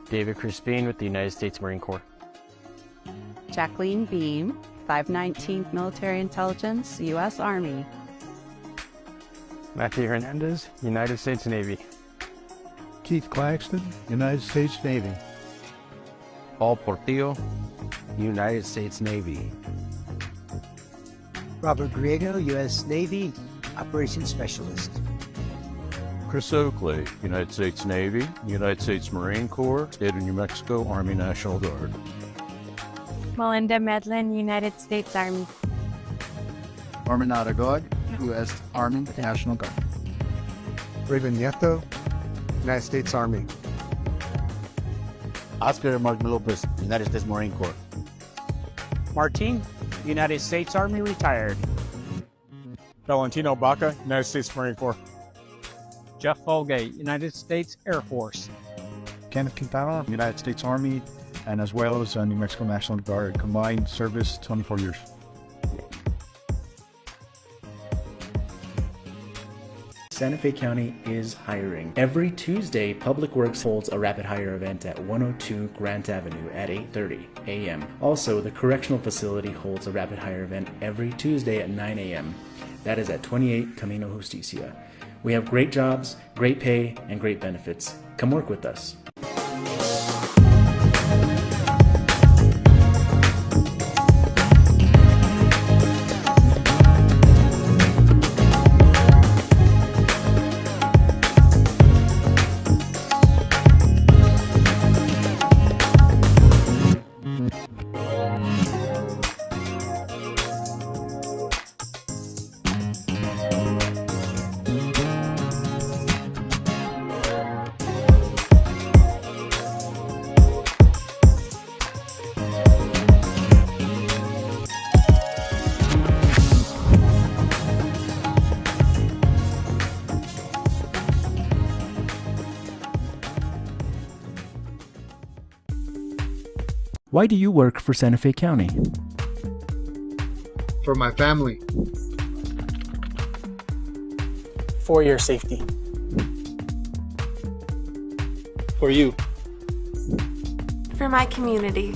David Crispin with the United States Marine Corps. Jacqueline Beam, 519th Military Intelligence, U.S. Army. Matthew Hernandez, United States Navy. Keith Claxton, United States Navy. Paul Portillo, United States Navy. Robert Griego, U.S. Navy, Operations Specialist. Chris Oakley, United States Navy, United States Marine Corps, State of New Mexico Army National Guard. Melinda Medlin, United States Army. Norman Aragod, U.S. Army National Guard. Raven Nieto, United States Army. Oscar Martin Lopez, United States Marine Corps. Martin, United States Army, retired. Valentino Baca, United States Marine Corps. Jeff Folgate, United States Air Force. Kenneth Quintana, United States Army, and as well as New Mexico National Guard. Combined service, 24 years. Santa Fe County is hiring. Every Tuesday, Public Works holds a rapid hire event at 102 Grant Avenue at 8:30 a.m. Also, the Correctional Facility holds a rapid hire event every Tuesday at 9 a.m. That is at 28 Camino Justicia. We have great jobs, great pay, and great benefits. Come work with us. Why do you work for Santa Fe County? For my family. For your safety. For you. For my community.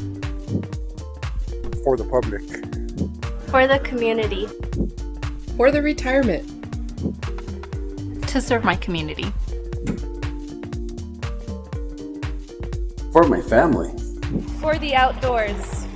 For the public. For the community. For the retirement. To serve my community. For my family. For the outdoors.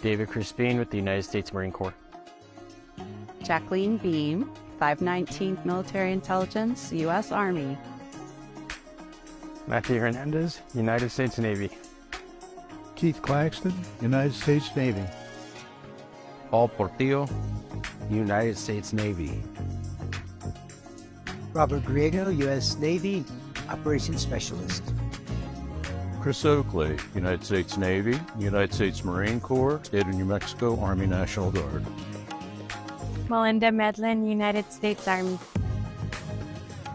David Crispin with the United States Marine Corps. Jacqueline Beam, 519th Military Intelligence, U.S. Army. Matthew Hernandez, United States Navy. Keith Claxton, United States Navy. Paul Portillo, United States Navy. Robert Griego, U.S. Navy, Operations Specialist. Chris Oakley, United States Navy, United States Marine Corps, State of New Mexico Army National Guard. Melinda Medlin, United States Army.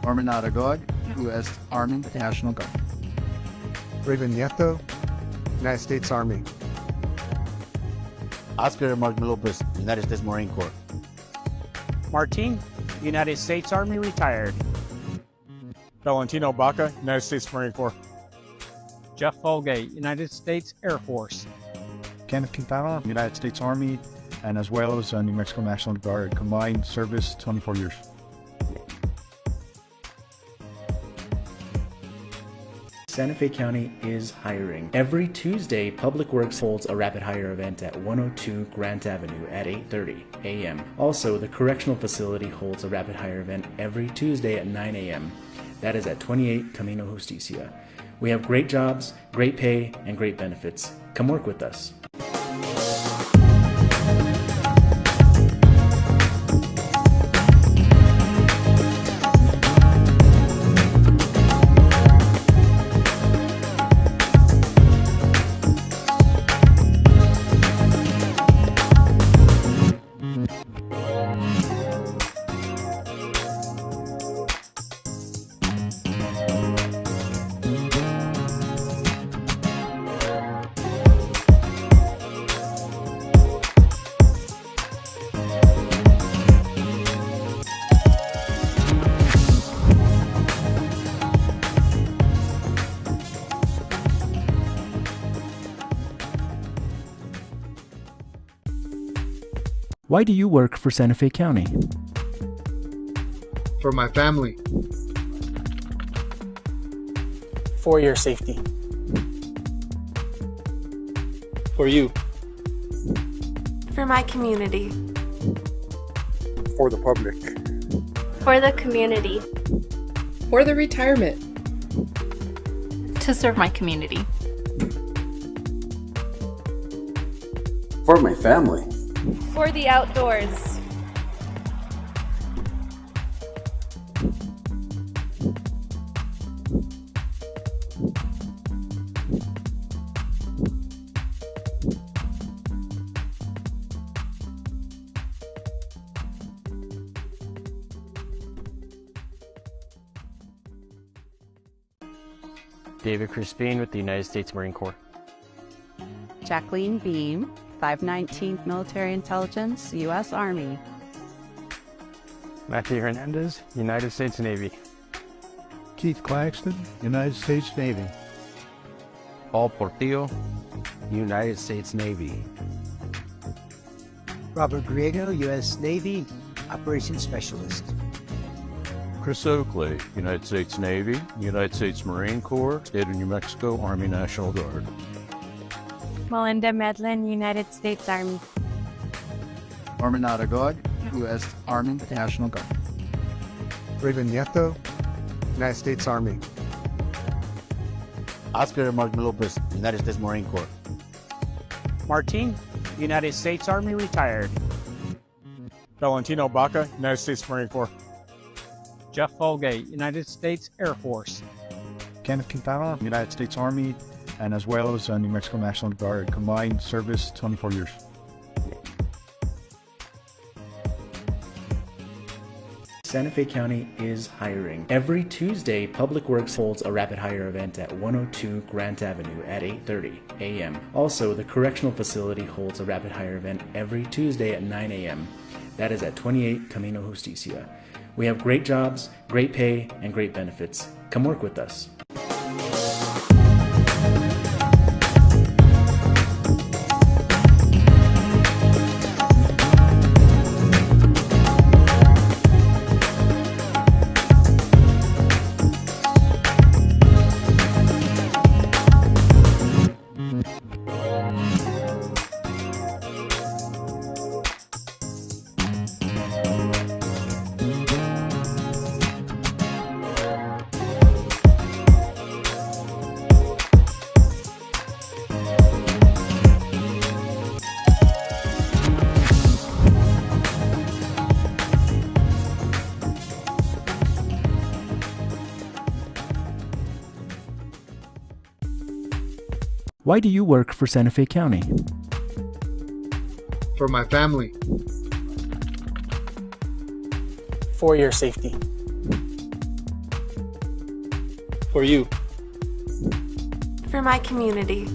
Norman Aragod, U.S. Army National Guard. Raven Nieto, United States Army. Oscar Martin Lopez, United States Marine Corps. Martin, United States Army, retired. Valentino Baca, United States Marine Corps. Jeff Folgate, United States Air Force. Kenneth Quintana, United States Army, and as well as New Mexico National Guard. Combined service, 24 years. Santa Fe County is hiring. Every Tuesday, Public Works holds a rapid hire event at 102 Grant Avenue at 8:30 a.m. Also, the Correctional Facility holds a rapid hire event every Tuesday at 9 a.m. That is at 28 Camino Justicia. We have great jobs, great pay, and great benefits. Come work with us. Why do you work for Santa Fe County? For my family. For your safety. For you. For my community. For the public. For the community. For the retirement. To serve my community. For my family. For the outdoors. David Crispin with the United States Marine Corps. Jacqueline Beam, 519th Military Intelligence, U.S. Army. Matthew Hernandez, United States Navy. Keith Claxton, United States Navy. Paul Portillo, United States Navy. Robert Griego, U.S. Navy, Operations Specialist. Chris Oakley, United States Navy, United States Marine Corps, State of New Mexico Army National Guard. Melinda Medlin, United States Army. Norman Aragod, U.S. Army National Guard. Raven Nieto, United States Army. Oscar Martin Lopez, United States Marine Corps. Martin, United States Army retired. Valentino Baca, United States Marine Corps. Jeff Folgate, United States Air Force. Kenneth Quintana, United States Army, and as well as New Mexico National Guard. Combined service, 24 years. Santa Fe County is hiring. Every Tuesday, Public Works holds a rapid hire event at 102 Grant Avenue at 8:30 a.m. Also, the correctional facility holds a rapid hire event every Tuesday at 9 a.m. That is at 28 Camino Justicia. We have great jobs, great pay, and great benefits. Come work with us. Why do you work for Santa Fe County? For my family. For your safety. For you. For my community.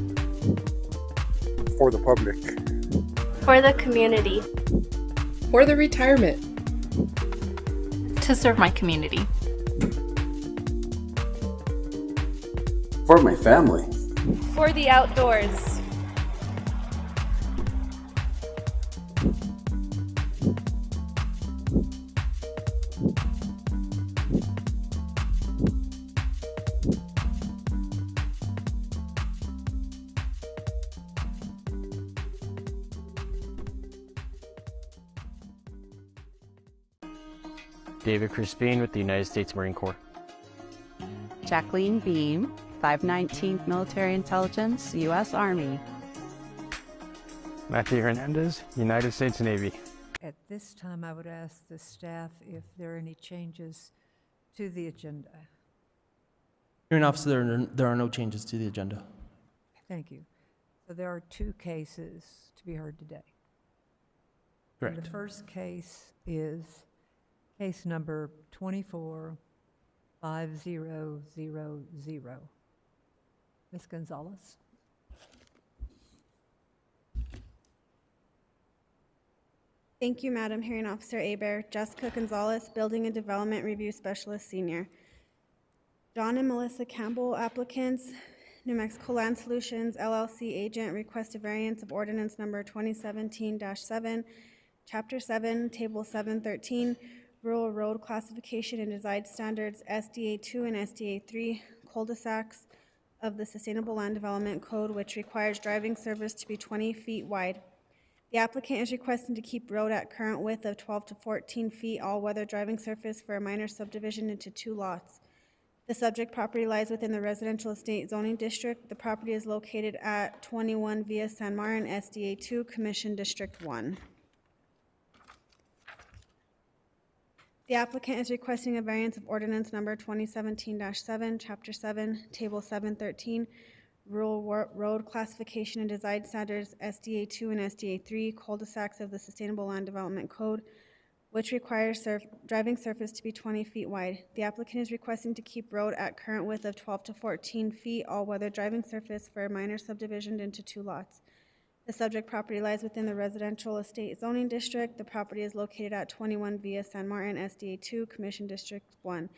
For the public. For the community. For the retirement. To serve my community. For my family. For the outdoors. David Crispin with the United States Marine Corps. Jacqueline Beam, 519th Military Intelligence, U.S. Army. Matthew Hernandez, United States Navy. At this time, I would ask the staff if there are any changes to the agenda. Hearing officer, there are no changes to the agenda. Thank you. So there are two cases to be heard today. Correct. The first case is case number 245000. Ms. Gonzalez. Thank you, Madam Hearing Officer Hebert. Jessica Gonzalez, Building and Development Review Specialist, Senior. John and Melissa Campbell, applicants, New Mexico Land Solutions, LLC agent, request a variance of ordinance number 2017-7, Chapter 7, Table 713, Rural Road Classification and Design Standards, SDA 2 and SDA 3, cul-de-sacs of the Sustainable Land Development Code, which requires driving surface to be 20 feet wide. The applicant is requesting to keep road at current width of 12 to 14 feet, all-weather driving surface for a minor subdivision into 2 lots. The subject property lies within the residential estate zoning district. The property is located at 21 Via San Martin, SDA 2, Commission District 1. The applicant is requesting a variance of ordinance number 2017-7, Chapter 7, Table 713, Rural Road Classification and Design Standards, SDA 2 and SDA 3, cul-de-sacs of the Sustainable Land Development Code, which requires driving surface to be 20 feet wide. The applicant is requesting to keep road at current width of 12 to 14 feet, all-weather driving surface for a minor subdivision into 2 lots. The subject property lies within the residential estate zoning district. The property is located at 21 Via San Martin, SDA 2, Commission District 1.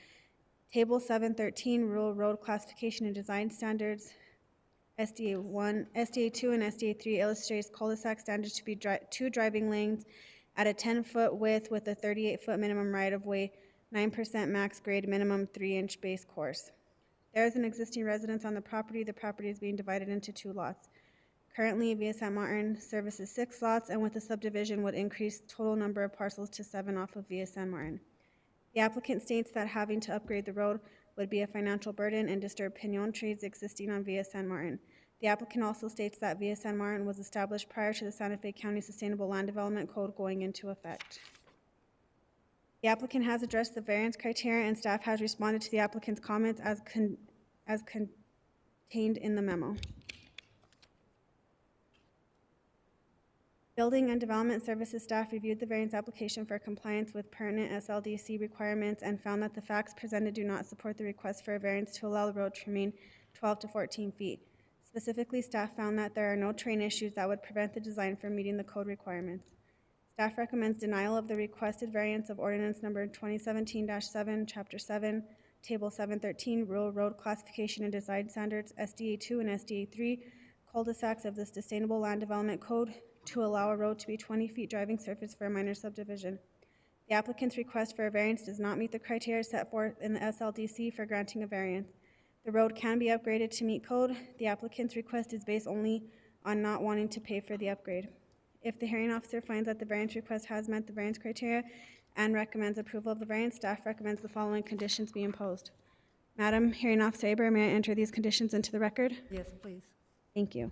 Table 713, Rural Road Classification and Design Standards, SDA 1, SDA 2, and SDA 3 illustrates cul-de-sac standards to be 2 driving lanes at a 10-foot width with a 38-foot minimum right-of-way, 9% max grade, minimum 3-inch base course. There is an existing residence on the property. The property is being divided into 2 lots. Currently, Via San Martin services 6 lots, and with the subdivision would increase total number of parcels to 7 off of Via San Martin. The applicant states that having to upgrade the road would be a financial burden and disturb pinon trees existing on Via San Martin. The applicant also states that Via San Martin was established prior to the Santa Fe County Sustainable Land Development Code going into effect. The applicant has addressed the variance criteria, and staff has responded to the applicant's comments as contained in the memo. Building and Development Services staff reviewed the variance application for compliance with pertinent SLDC requirements and found that the facts presented do not support the request for a variance to allow the road to remain 12 to 14 feet. Specifically, staff found that there are no terrain issues that would prevent the design from meeting the code requirements. Staff recommends denial of the requested variance of ordinance number 2017-7, Chapter 7, Table 713, Rural Road Classification and Design Standards, SDA 2 and SDA 3, cul-de-sacs of the Sustainable Land Development Code, to allow a road to be 20 feet driving surface for a minor subdivision. The applicant's request for a variance does not meet the criteria set forth in the SLDC for granting a variance. The road can be upgraded to meet code. The applicant's request is based only on not wanting to pay for the upgrade. If the hearing officer finds that the variance request has met the variance criteria and recommends approval of the variance, staff recommends the following conditions be imposed. Madam Hearing Officer Aber, may I enter these conditions into the record? Yes, please. Thank you.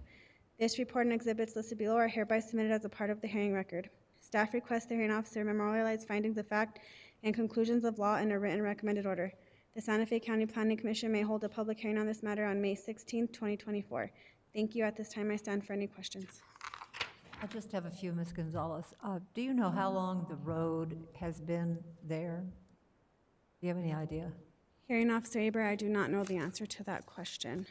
This report and exhibits listed below are hereby submitted as a part of the hearing record. Staff requests the hearing officer memorialize findings of fact and conclusions of law in a written recommended order. The Santa Fe County Planning Commission may hold a public hearing on this matter on May 16, 2024. Thank you. At this time, I stand for any questions. I just have a few, Ms. Gonzalez. Do you know how long the road has been there? Do you have any idea? Hearing Officer Aber, I do not know the answer to that question.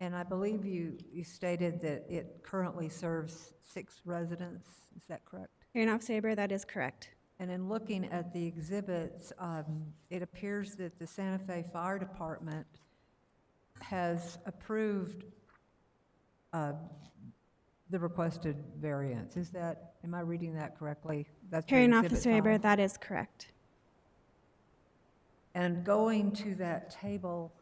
And I believe you stated that it currently serves 6 residents. Is that correct? Hearing Officer Aber, that is correct. And in looking at the exhibits, it appears that the Santa Fe Fire Department has approved the requested variance. Is that, am I reading that correctly? That's Hearing Officer Aber, that is correct. And going to that table,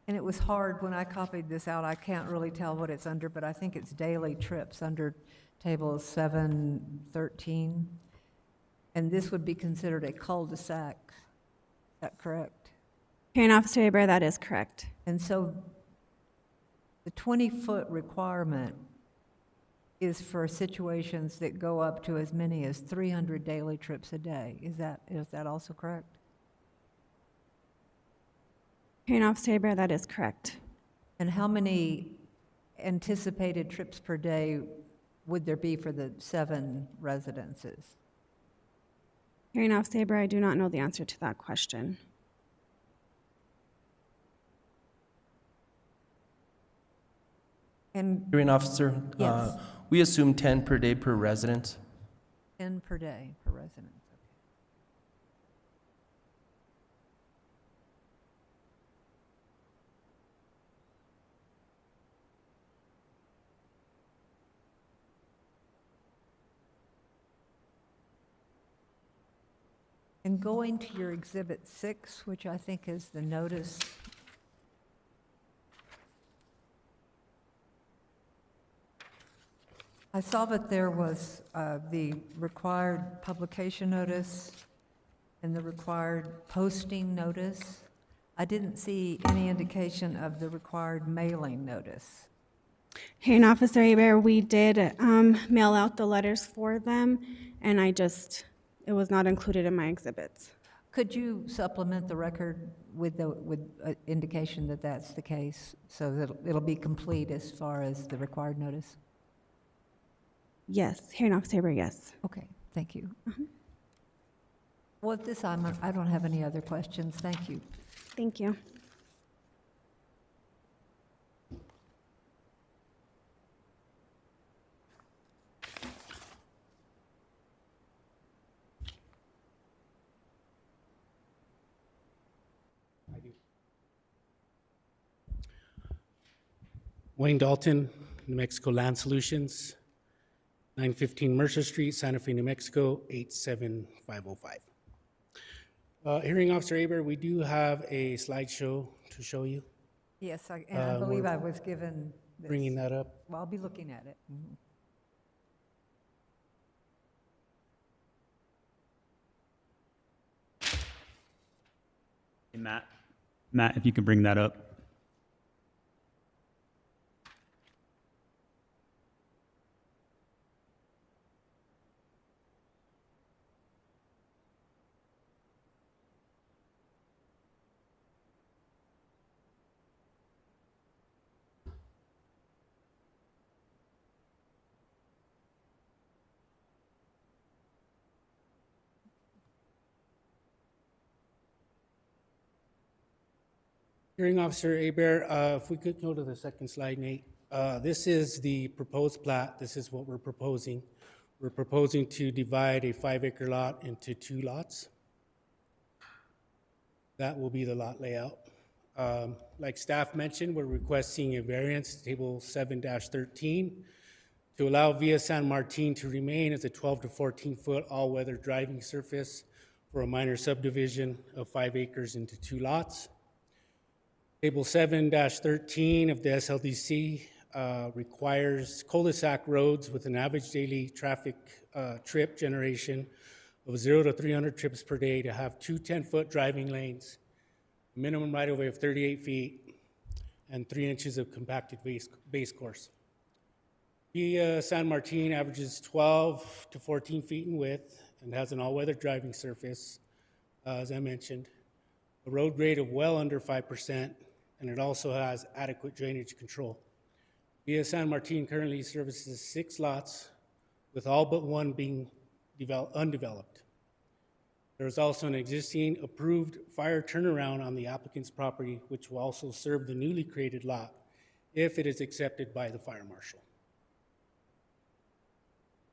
and it was hard when I copied this out, I can't really tell what it's under, but I think it's daily trips under table 713. And this would be considered a cul-de-sac. Is that correct? Hearing Officer Aber, that is correct. And so the 20-foot requirement is for situations that go up to as many as 300 daily trips a day. Is that also correct? Hearing Officer Aber, that is correct. And how many anticipated trips per day would there be for the 7 residences? Hearing Officer Aber, I do not know the answer to that question. And Hearing officer, yes. We assume 10 per day per resident. 10 per day per resident. And going to your Exhibit 6, which I think is the notice. I saw that there was the required publication notice and the required posting notice. I didn't see any indication of the required mailing notice. Hearing Officer Aber, we did mail out the letters for them, and it was not included in my exhibits. Could you supplement the record with indication that that's the case, so that it'll be complete as far as the required notice? Yes, Hearing Officer Aber, yes. Okay, thank you. Well, at this time, I don't have any other questions. Thank you. Thank you. Wayne Dalton, New Mexico Land Solutions, 915 Mercer Street, Santa Fe, New Mexico, 87505. Hearing Officer Aber, we do have a slideshow to show you. Yes, and I believe I was given this. Bringing that up. Well, I'll be looking at it. Hey, Matt, if you could bring that up. Hearing Officer Aber, if we could go to the second slide, Nate. This is the proposed plat. This is what we're proposing. We're proposing to divide a 5-acre lot into 2 lots. That will be the lot layout. Like staff mentioned, we're requesting a variance, table 7-13, to allow Via San Martin to remain as a 12 to 14-foot all-weather driving surface for a minor subdivision of 5 acres into 2 lots. Table 7-13 of the SLDC requires cul-de-sac roads with an average daily traffic trip generation of 0 to 300 trips per day to have 2 10-foot driving lanes, minimum right-of-way of 38 feet, and 3 inches of compacted base course. Via San Martin averages 12 to 14 feet in width and has an all-weather driving surface, as I mentioned, a road grade of well under 5%, and it also has adequate drainage control. Via San Martin currently services 6 lots, with all but 1 being undeveloped. There is also an existing approved fire turnaround on the applicant's property, which will also serve the newly created lot if it is accepted by the fire marshal.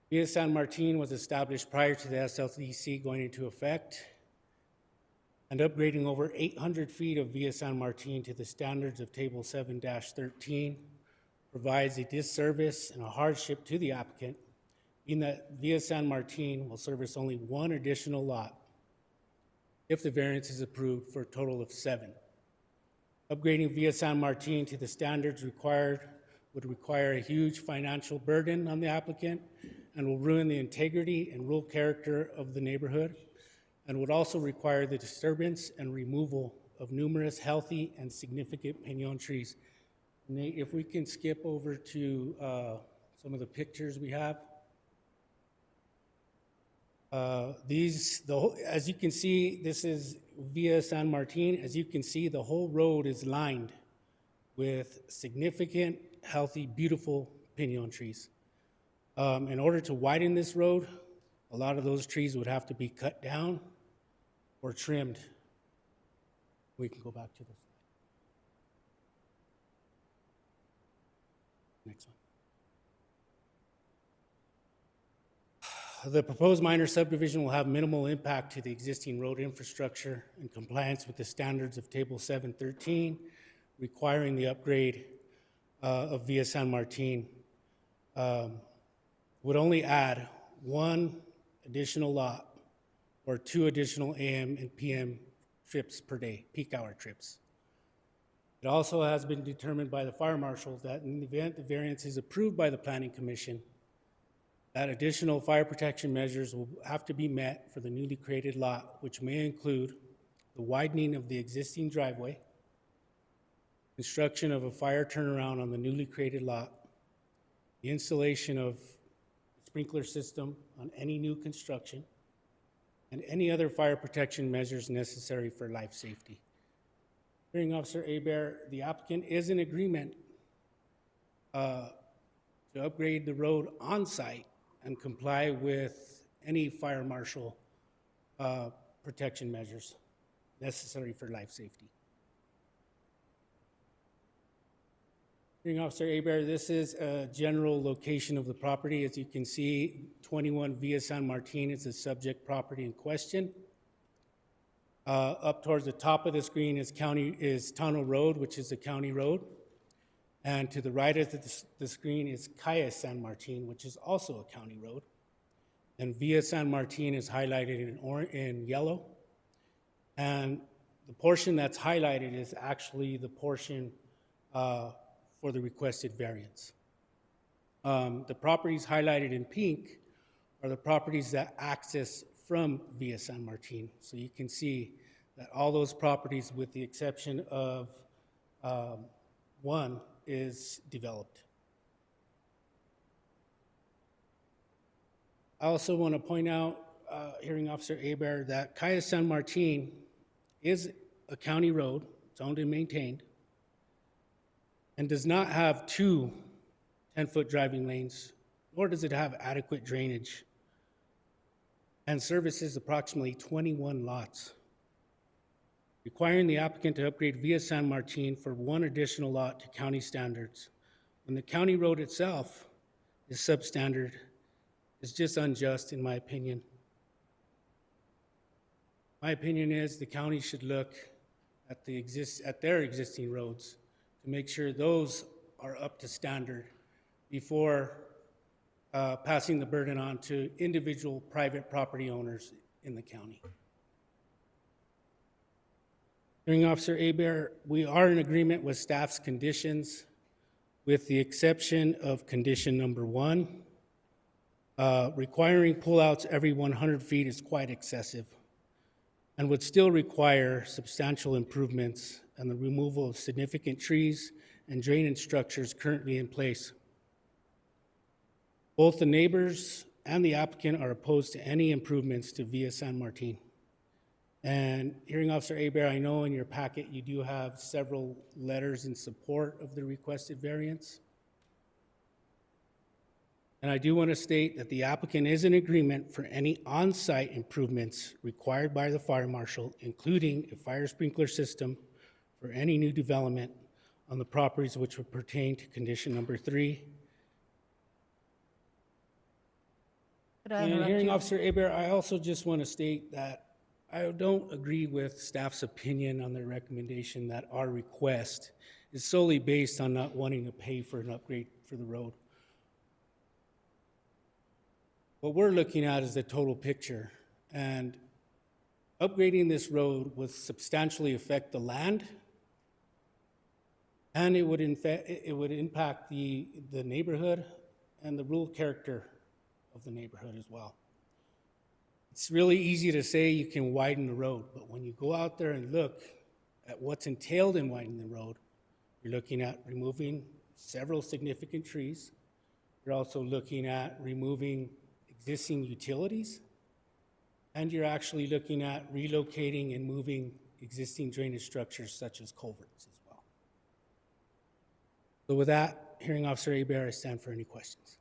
Via San Martin was established prior to the SLDC going into effect, and upgrading over 800 feet of Via San Martin to the standards of Table 7-13 provides a disservice and a hardship to the applicant, being that Via San Martin will service only 1 additional lot if the variance is approved for a total of 7. Upgrading Via San Martin to the standards required would require a huge financial burden on the applicant and will ruin the integrity and rural character of the neighborhood, and would also require the disturbance and removal of numerous healthy and significant pinon trees. Nate, if we can skip over to some of the pictures we have. As you can see, this is Via San Martin. As you can see, the whole road is lined with significant, healthy, beautiful pinon trees. In order to widen this road, a lot of those trees would have to be cut down or trimmed. We can go back to this. Next one. The proposed minor subdivision will have minimal impact to the existing road infrastructure in compliance with the standards of Table 7-13, requiring the upgrade of Via San Martin. Would only add 1 additional lot or 2 additional AM and PM trips per day, peak hour trips. It also has been determined by the fire marshal that in the event the variance is approved by the planning commission, that additional fire protection measures will have to be met for the newly created lot, which may include the widening of the existing driveway, construction of a fire turnaround on the newly created lot, the installation of a sprinkler system on any new construction, and any other fire protection measures necessary for life safety. Hearing Officer Hebert, the applicant is in agreement to upgrade the road on site and comply with any fire marshal protection measures necessary for life safety. Hearing Officer Hebert, this is a general location of the property. As you can see, 21 Via San Martin is the subject property in question. Up towards the top of the screen is Tano Road, which is a county road. And to the right of the screen is Calle San Martin, which is also a county road. And Via San Martin is highlighted in yellow. And the portion that's highlighted is actually the portion for the requested variance. The properties highlighted in pink are the properties that access from Via San Martin. So you can see that all those properties, with the exception of one, is developed. I also want to point out, Hearing Officer Hebert, that Calle San Martin is a county road. It's owned and maintained, and does not have 2 10-foot driving lanes, nor does it have adequate drainage, and services approximately 21 lots, requiring the applicant to upgrade Via San Martin for 1 additional lot to county standards when the county road itself is substandard is just unjust, in my opinion. My opinion is the county should look at their existing roads to make sure those are up to standard before passing the burden on to individual private property owners in the county. Hearing Officer Hebert, we are in agreement with staff's conditions, with the exception of condition number 1. Requiring pullouts every 100 feet is quite excessive and would still require substantial improvements and the removal of significant trees and drainage structures currently in place. Both the neighbors and the applicant are opposed to any improvements to Via San Martin. And Hearing Officer Hebert, I know in your packet you do have several letters in support of the requested variance. And I do want to state that the applicant is in agreement for any on-site improvements required by the fire marshal, including a fire sprinkler system for any new development on the properties which would pertain to condition number 3. And Hearing Officer Hebert, I also just want to state that I don't agree with staff's opinion on their recommendation that our request is solely based on not wanting to pay for an upgrade for the road. What we're looking at is the total picture, and upgrading this road would substantially affect the land, and it would impact the neighborhood and the rural character of the neighborhood as well. It's really easy to say you can widen the road, but when you go out there and look at what's entailed in widening the road, you're looking at removing several significant trees. You're also looking at removing existing utilities, and you're actually looking at relocating and moving existing drainage structures such as culverts as well. So with that, Hearing Officer Hebert, I stand for any questions.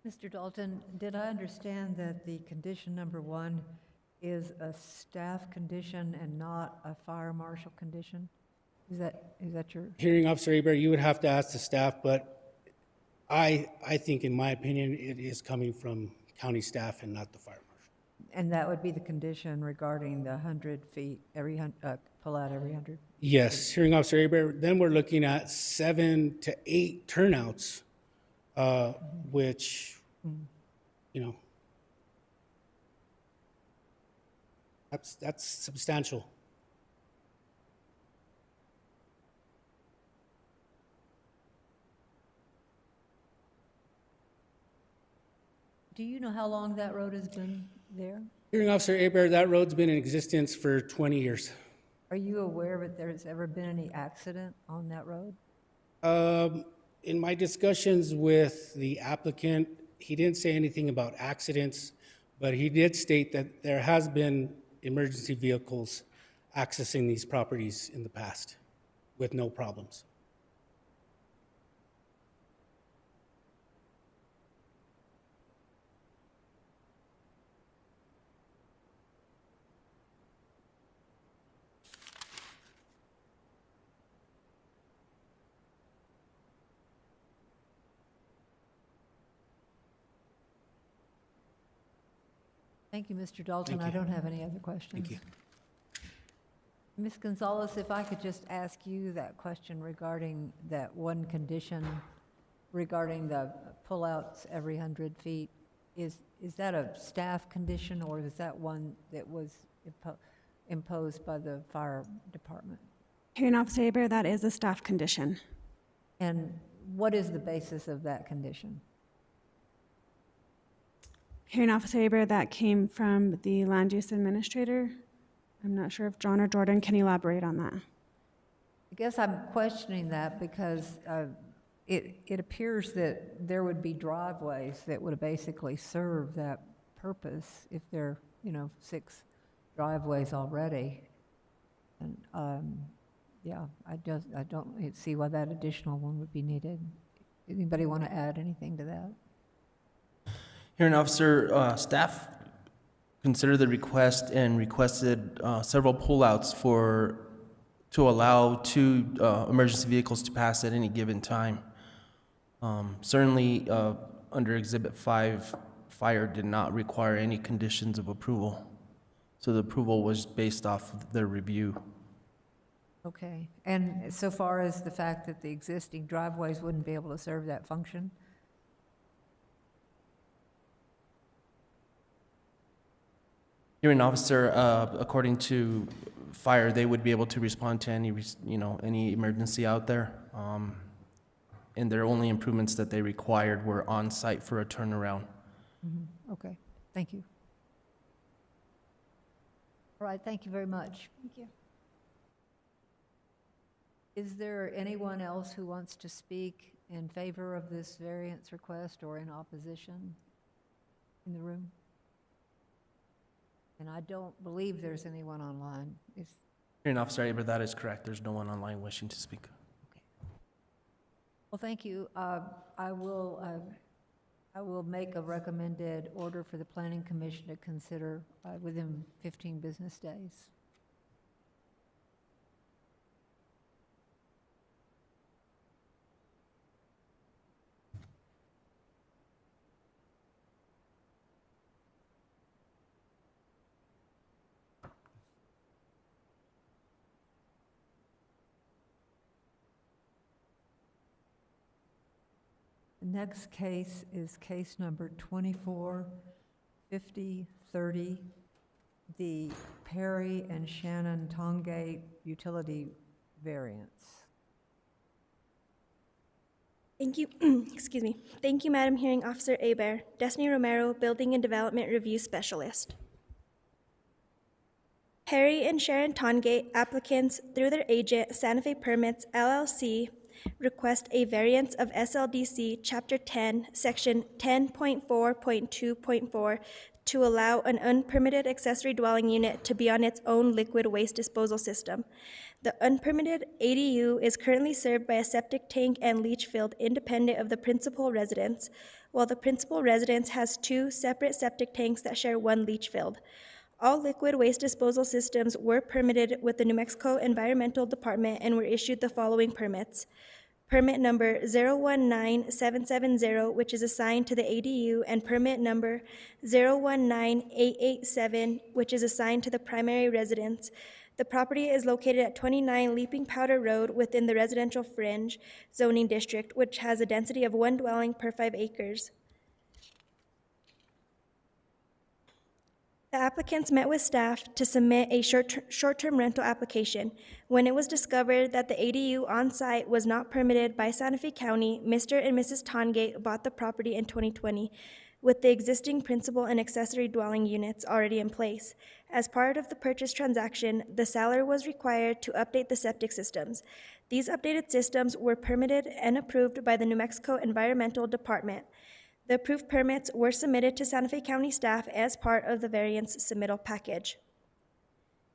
Mr. Dalton, did I understand that the condition number 1 is a staff condition and not a fire marshal condition? Is that your? Hearing Officer Hebert, you would have to ask the staff, but I think, in my opinion, it is coming from county staff and not the fire marshal. And that would be the condition regarding the 100 feet, pull out every 100? Yes, Hearing Officer Hebert, then we're looking at 7 to 8 turnouts, which, you know, That's substantial. Do you know how long that road has been there? Hearing Officer Aber, that road's been in existence for 20 years. Are you aware that there's ever been any accident on that road? In my discussions with the applicant, he didn't say anything about accidents, but he did state that there has been emergency vehicles accessing these properties in the past with no problems. Thank you, Mr. Dalton. Thank I you. don't have any other questions. Thank you. Ms. Gonzalez, if I could just ask you that question regarding that one condition regarding the pullouts every 100 feet. Is that a staff condition, or is that one that was imposed by the fire department? Hearing Officer Aber, that is a staff condition. And what is the basis of that condition? Hearing Officer Aber, that came from the land use administrator. I'm not sure if John or Jordan can elaborate on that. I guess I'm questioning that because it appears that there would be driveways that would don't serve that purpose if there are, 6 driveways already. And yeah, I don't see why that additional one would be needed. Anybody want to add anything to that? Hearing officer, staff considered the request and requested several pullouts to allow 2 emergency vehicles to pass at any given time. Certainly, under Exhibit 5, fire did not require any conditions of approval. So the approval was based off of their review. Okay. And so far as the fact that the existing driveways wouldn't be able to serve that function? Hearing officer, according to fire, they would be able to respond to any, any emergency out there. And their only improvements that they required were on site for a turnaround. Mm-hmm. Okay. Thank you. All right. Thank you very much. Thank you. Is there anyone else who wants to speak in favor of this variance request or in opposition in the room? And I don't believe there's anyone online. Hearing officer Aber, that is correct. There's no one online wishing to speak. Well, thank you. I will make a recommended order for the Planning Commission to consider within 15 business days. The next case is case number 245030, the Perry and Shannon Tongate utility variance. Thank you. Excuse me. Thank you, Madam Hearing Officer Aber. Destiny Romero, Building and Development Review Specialist. Perry and Sharon Tongate, applicants through their agent, Santa Fe Permits, LLC, request a variance of SLDC Chapter 10, Section 10.4.2.4 to allow an unpermitted accessory dwelling unit to be on its own liquid waste disposal system. The unpermitted ADU is currently served by a septic tank and leach field independent of the principal residence, while the principal residence has 2 separate septic tanks that share 1 leach field. All liquid waste disposal systems were permitted with the New Mexico Environmental Department and were issued the following permits. Permit number 019770, which is assigned to the ADU, and permit number 019887, which is assigned to the primary residence. The property is located at 29 Leaping Powder Road within the residential fringe zoning district, which has a density of 1 dwelling per 5 acres. The applicants met with staff to submit a short-term rental application. When it was discovered that the ADU on-site was not permitted by Santa Fe County, Mr. and Mrs. Tongate bought the property in 2020 with the existing principal and accessory dwelling units already in place. As part of the purchase transaction, the seller was required to update the septic systems. These updated systems were permitted and approved by the New Mexico Environmental Department. The approved permits were submitted to Santa Fe County staff as part of the variance submittal package.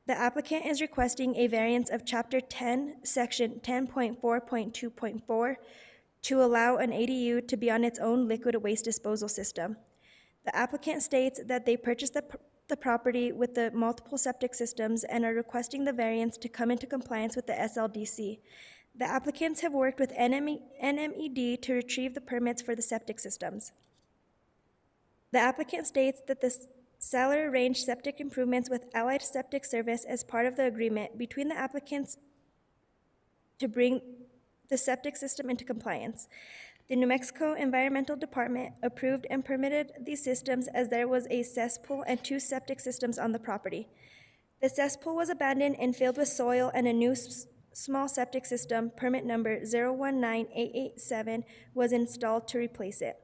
The applicant is requesting a variance of Chapter 10, Section 10.4.2.4 to allow an ADU to be on its own liquid waste disposal system. The applicant states that they purchased the property with the multiple septic systems and are requesting the variance to come into compliance with the SLDC. The applicants have worked with NMED to retrieve the permits for the septic systems. The applicant states that the seller arranged septic improvements with Allied Septic Service as part of the agreement between the applicants to bring the septic system into compliance. The New Mexico Environmental Department approved and permitted these systems as there was a cesspool and 2 septic systems on the property. The cesspool was abandoned and filled with soil, and a new small septic system, permit number 019887, was installed to replace it.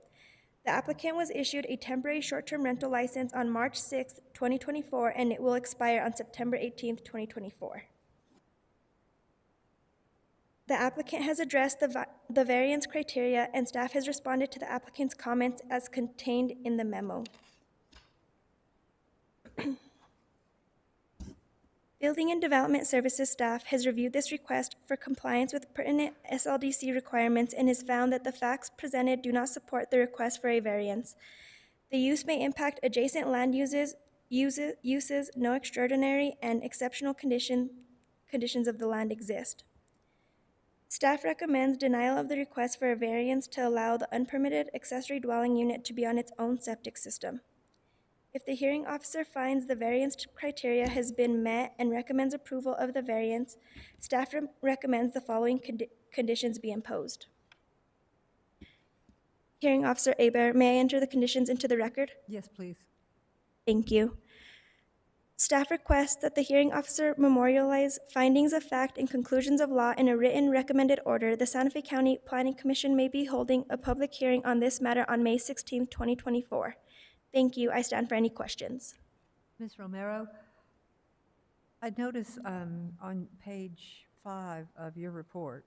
The applicant was issued a temporary short-term rental license on March 6, 2024, and it will expire on September 18, 2024. The applicant has addressed the variance criteria, and staff has responded to the applicant's comments as contained in the memo. Building and Development Services staff has reviewed this request for compliance with pertinent SLDC requirements and has found that the facts presented do not support the request for a variance. The use may impact adjacent land uses, no extraordinary and exceptional conditions of the land exist. Staff recommends denial of the request for a variance to allow the unpermitted accessory dwelling unit to be on its own septic system. If the hearing officer finds the variance criteria has been met and recommends approval of the variance, staff recommends the following conditions be imposed. Hearing Officer Aber, may I enter the conditions into the record? Yes, please. Thank you. Staff requests that the hearing officer memorialize findings of fact and conclusions of law in a written recommended order. The Santa Fe County Planning Commission may be holding a public hearing on this matter on May 16, 2024. Thank you. I stand for any questions. Ms. Romero, I notice on page 5 of your report,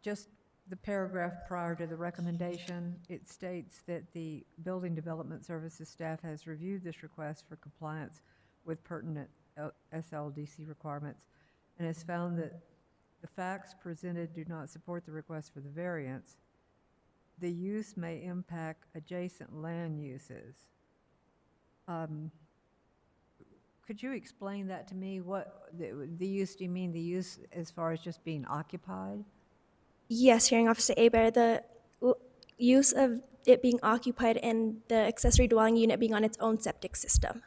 just the paragraph prior to the recommendation, it states that the Building Development Services staff has reviewed this request for compliance with pertinent SLDC requirements and has found that the facts presented do not support the request for the variance. The use may impact adjacent land uses. Could you explain that to me? What the use, do you mean the use as far as just being occupied? Yes, Hearing Officer Aber, the use of it being occupied and the accessory dwelling unit being on its own septic system.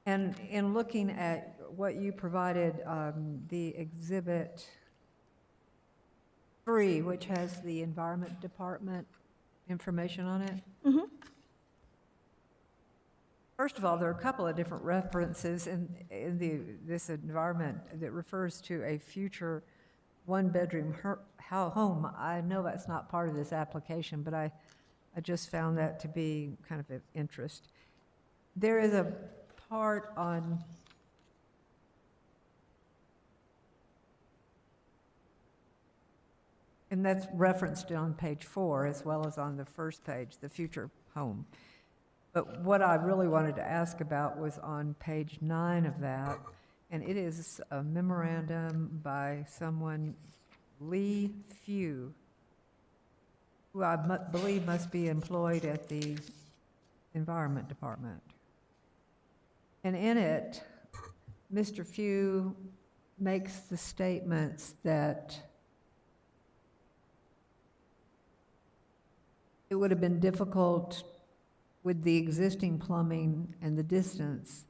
And in looking at what you provided, the Exhibit 3, which has the Environment Department information on it. Mm-hmm. First of all, there are a couple of different references in this environment that refers to a future one-bedroom home. I know that's not part of this application, but I just found that to be kind of of interest. There is a part on and that's referenced on page 4 as well as on the first page, the future home. But what I really wanted to ask about was on page 9 of that, and it is a memorandum by someone, Lee Few, who I believe must be employed at the Environment Department. And in it, Mr. Few makes the statements that it would have been difficult with the existing plumbing and the distance,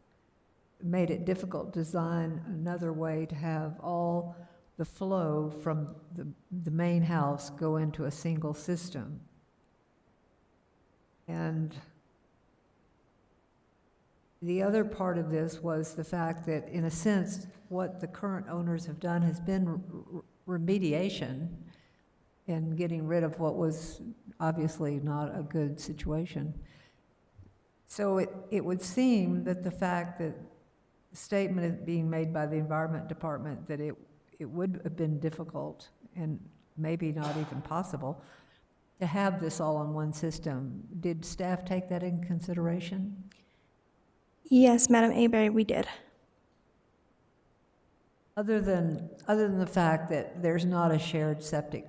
made it difficult to design another way to have all the flow from the main house go into a single system. And the other part of this was the fact that, in a sense, what the current owners have done has been remediation and getting rid of what was obviously not a good situation. So it would seem that the fact that the statement is being made by the Environment Department that it would have been difficult and maybe not even possible to have this all on one system. Did staff take that in consideration? Yes, Madam Aberry, we did. Other than the fact that there's not a shared septic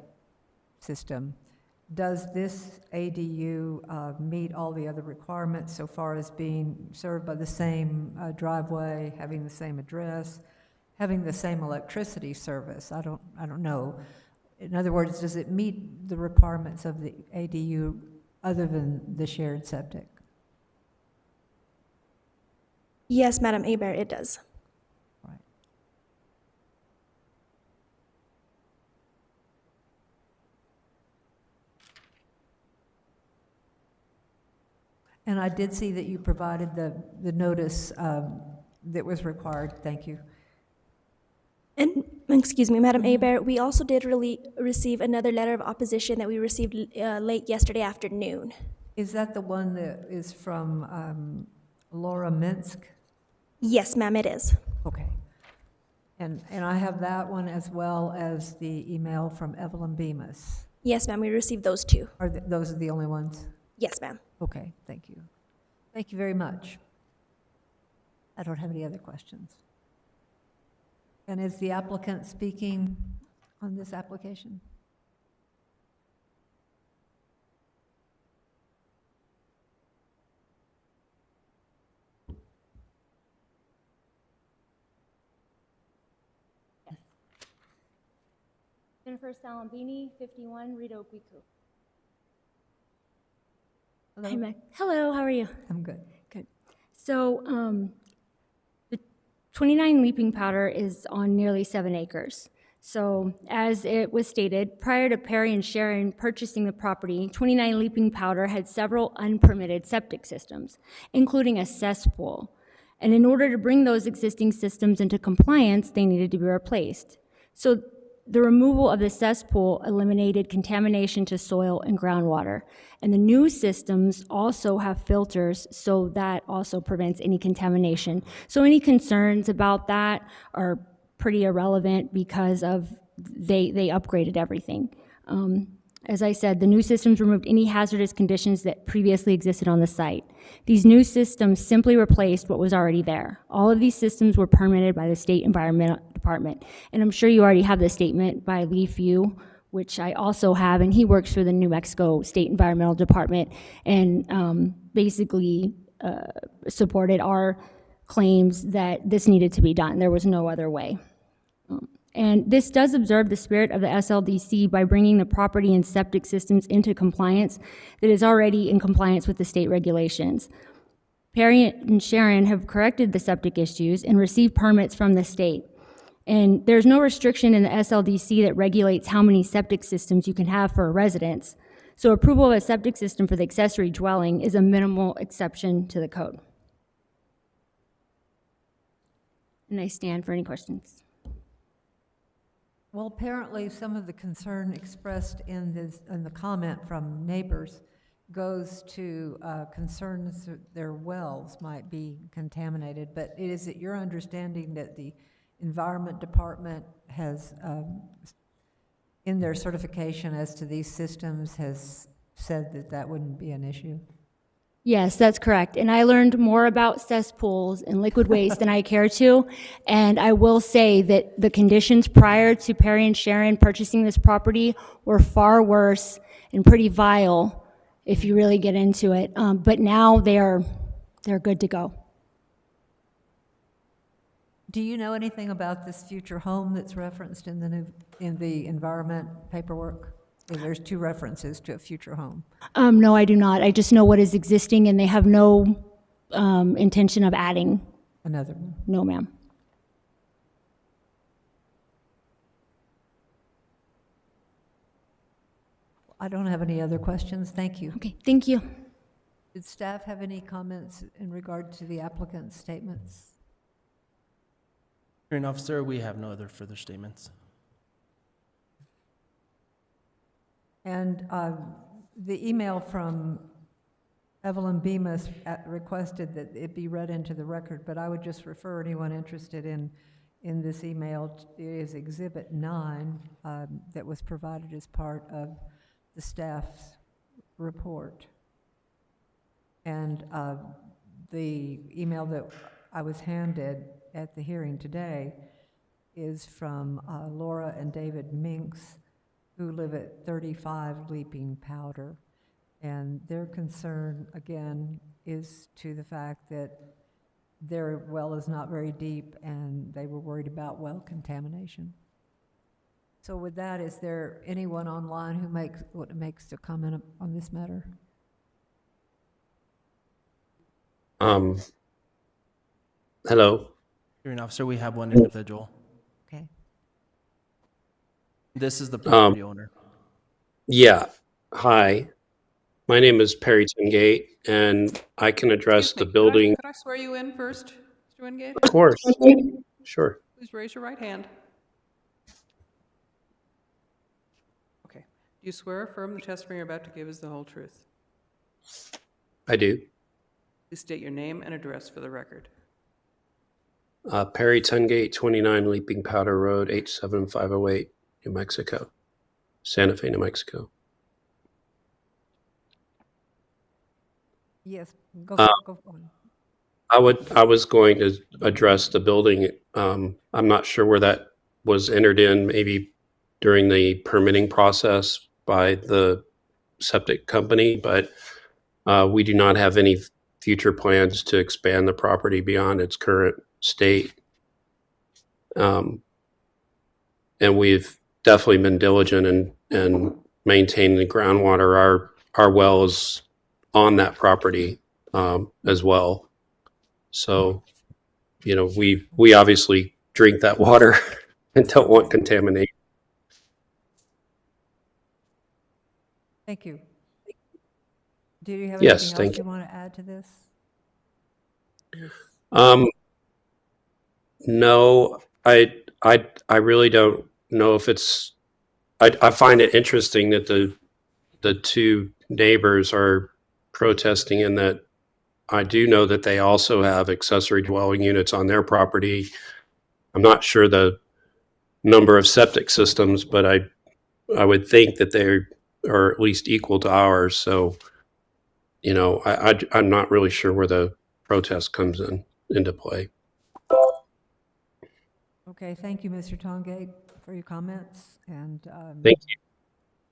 system, does this ADU meet all the other requirements so far as being served by the same driveway, having the same address, having the same electricity service? I don't know. In other words, does it meet the requirements of the ADU other than the shared septic? Yes, Madam Aberry, it does. Right. And I did see that you provided the notice that was required. Thank you. And, excuse me, Madam Aberry, we also did receive another letter of opposition that we received late yesterday afternoon. Is that the one that is from Laura Minsk? Yes, ma'am, it is. Okay. And I have that one as well as the email from Evelyn Bemis. Yes, ma'am, we received those two. Those are the only ones? Yes, ma'am. Okay, thank you. Thank you very much. I don't have any other questions. And is the applicant speaking on this application? Jennifer Salambini, 51 Rito Guiku. Hello. Hi, Meg. Hello, how are you? I'm good. Good. So the 29 leaping powder is on nearly 7 acres. So as it was stated, prior to Perry and Sharon purchasing the property, 29 leaping powder had several unpermitted septic systems, including a cesspool. And in order to bring those existing systems into compliance, they needed to be replaced. So the removal of the cesspool eliminated contamination to soil and groundwater. And the new systems also have filters, so that also prevents any contamination. So any concerns about that are pretty irrelevant because of they upgraded everything. As I said, the new systems removed any hazardous conditions that previously existed on the site. These new systems simply replaced what was already there. All of these systems were permitted by the State Environmental Department. And I'm sure you already have the statement by Lee Few, which I also have, and he works for the New Mexico State Environmental Department, and basically supported our claims that this needed to be done. There was no other way. And this does observe the spirit of the SLDC by bringing the property and septic systems into compliance that is already in compliance with the state regulations. Perry and Sharon have corrected the septic issues and received permits from the state. And there's no restriction in the SLDC that regulates how many septic systems you can have for a residence. So approval of a septic system for the accessory dwelling is a minimal exception to the code. And I stand for any questions. Well, apparently some of the concern expressed in the comment from neighbors goes to concerns that their wells might be contaminated. But is it your understanding that the Environment Department has, in their certification as to these systems, has said that that wouldn't be an issue? Yes, that's correct. And I learned more about cesspools and liquid waste than I care to. And I will say that the conditions prior to Perry and Sharon purchasing this property were far worse and pretty vile if you really get into it. But now they're good to go. Do you know anything about this future home that's referenced in the environment paperwork? There's 2 references to a future home. No, I do not. I just know what is existing, and they have no intention of adding another one. No, ma'am. I don't have any other questions. Thank you. Okay, thank you. Did staff have any comments in regard to the applicant's statements? Hearing officer, we have no other further statements. And the email from Evelyn Bemis requested that it be read into the record, but I would just refer anyone interested in this email. It is Exhibit 9 that was provided as part of the staff's report. And the email that I was handed at the hearing today is from Laura and David Minks, who live at 35 Leaping Powder. And their concern, again, is to the fact that their well is not very deep and they were worried about well contamination. So with that, is there anyone online who makes a comment on this matter? Hello. Hearing officer, we have one individual. Okay. This is the property owner. Yeah. Hi. My name is Perry Tungate, and I can address the building. Could I swear you in first, Mr. Wingate? Of course. Sure. Please raise your right hand. Okay. Do you swear or affirm the testimony you're about to give is the whole truth? I do. Please state your name and address for the record. Perry Tungate, 29 Leaping Powder Road, 87508, New Mexico. Santa Fe, New Mexico. Yes, go on. I was going to address the building. I'm not sure where that was entered in, maybe during the permitting process by the septic company, but we do not have any future plans to expand the property beyond its current state. And we've definitely been diligent in maintaining the groundwater. Our well is on that property as well. So, you know, we obviously drink that water and don't want contamination. Thank you. Do you have Yes, anything thank else you. you want to add to this? No, I really don't know if it's. I find it interesting that the two neighbors are protesting, in that I do know that they also have accessory dwelling units on their property. I'm not sure the number of septic systems, but I would think that they are at least equal to ours. So, you know, I'm not really sure where the protest comes into play. Okay, thank you, Mr. Tongate, for your comments. And Thank you.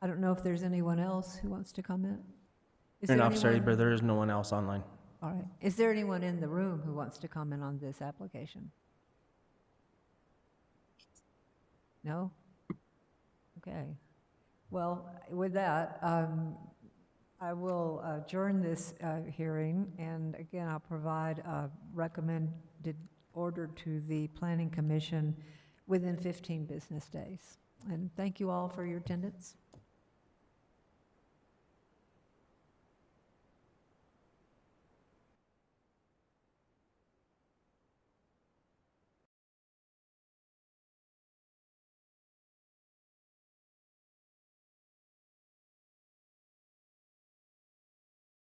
I don't know if there's anyone else who wants to comment. Hearing officer, but there is no one else online. All right. Is there anyone in the room who wants to comment on this application? No? Okay. Well, with that, I will adjourn this hearing, and again, I'll provide a recommended order to the Planning Commission within 15 business days. And thank you all for your attendance.